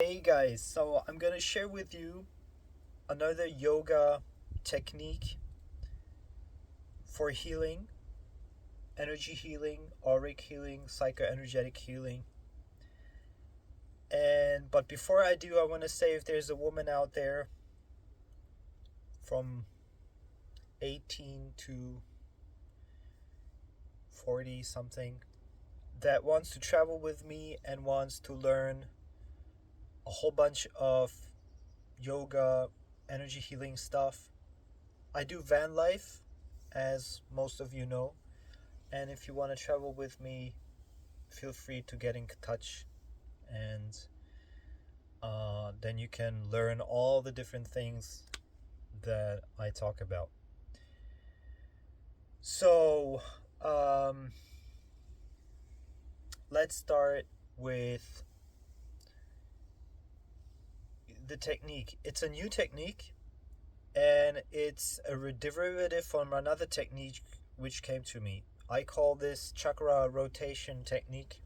Hey guys, so I'm gonna share with you another yoga technique for healing, energy healing, auric healing, psychoenergetic healing. But before I do, I want to say if there's a woman out there from 18 to 40 something that wants to travel with me and wants to learn a whole bunch of yoga, energy healing stuff. I do van life, as most of you know. And if you want to travel with me, feel free to get in touch, and then you can learn all the different things that I talk about. So, um, let's start with the technique. It's a new technique, and it's a derivative from another technique which came to me. I call this chakra rotation technique.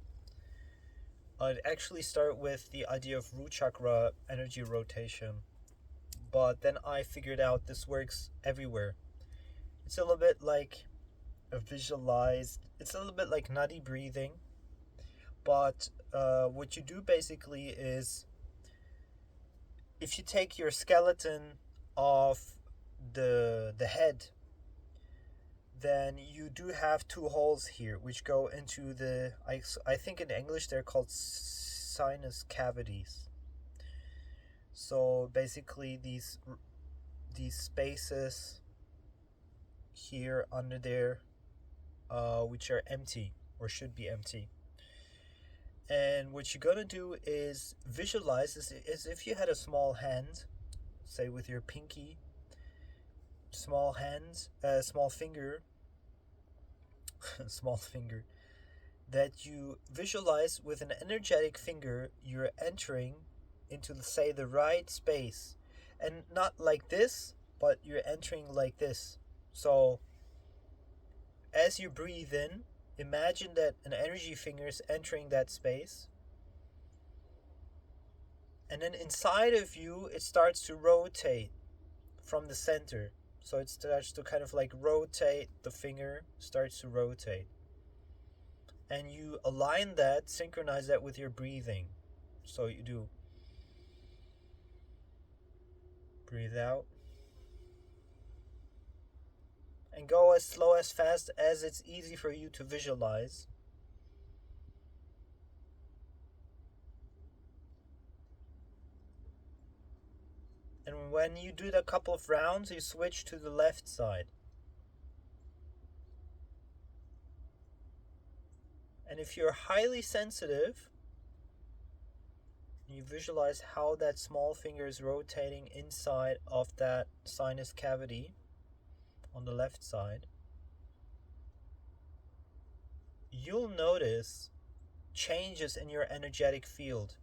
I'd actually start with the idea of root chakra energy rotation, but then I figured out this works everywhere. It's a little bit like it's a little bit like nadi breathing, but what you do basically is if you take your skeleton of the head, then you do have two holes here which go into I think in English they're called sinus cavities. So basically these spaces here under there, which are empty or should be empty. And what you're gonna do is visualize as if you had a small hand, say with your pinky, small finger, small finger, that you visualize with an energetic finger you're entering into, say, the right space. And not like this, but you're entering like this. So as you breathe in, imagine that an energy finger is entering that space. And then inside of you, it starts to rotate from the center. So it starts to kind of like rotate, the finger starts to rotate. And you align that, synchronize that with your breathing. So you do breathe out and go as slow as fast as it's easy for you to visualize. And when you do it a couple of rounds, you switch to the left side. And if you're highly sensitive, you visualize how that small finger is rotating inside of that sinus cavity on the left side. You'll notice changes in your energetic field.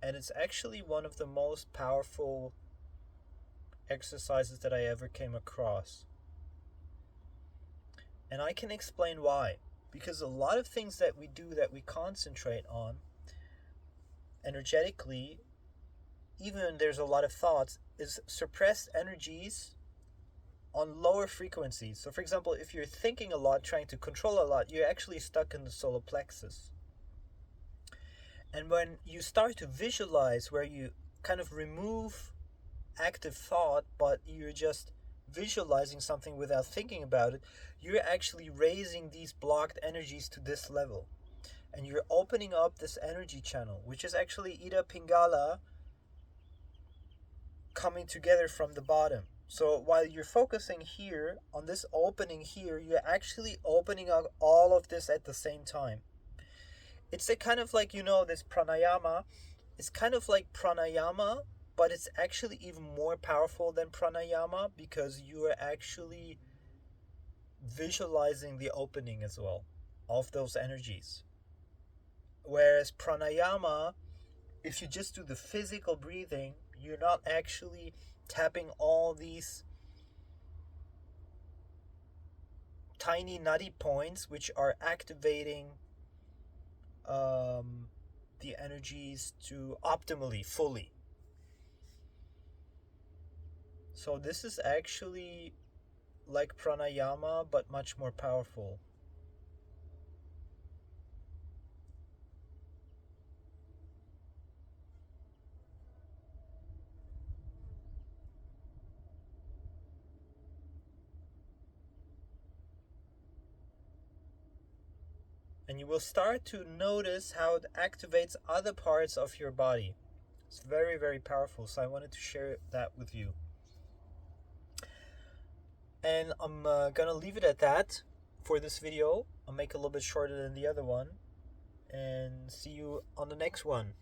And it's actually one of the most powerful exercises that I ever came across. And I can explain why. Because a lot of things that we do that we concentrate on energetically, even there's a lot of thoughts, is suppressed energies on lower frequencies. So for example, if you're thinking a lot, trying to control a lot, you're actually stuck in the solar plexus. And when you start to visualize, where you kind of remove active thought, but you're just visualizing something without thinking about it, you're actually raising these blocked energies to this level. And you're opening up this energy channel, which is actually Ida Pingala coming together from the bottom. So while you're focusing here on this opening here, you're actually opening up all of this at the same time. It's a kind of like, this pranayama. It's kind of like pranayama, but it's actually even more powerful than pranayama because you are actually visualizing the opening as well of those energies. Whereas pranayama, if you just do the physical breathing, you're not actually tapping all these tiny nadi points which are activating the energies to optimally, fully. So this is actually like pranayama, but much more powerful. And you will start to notice how it activates other parts of your body. It's very, very powerful. So I wanted to share that with you. And I'm gonna leave it at that for this video. I'll make it a little bit shorter than the other one. And see you on the next one.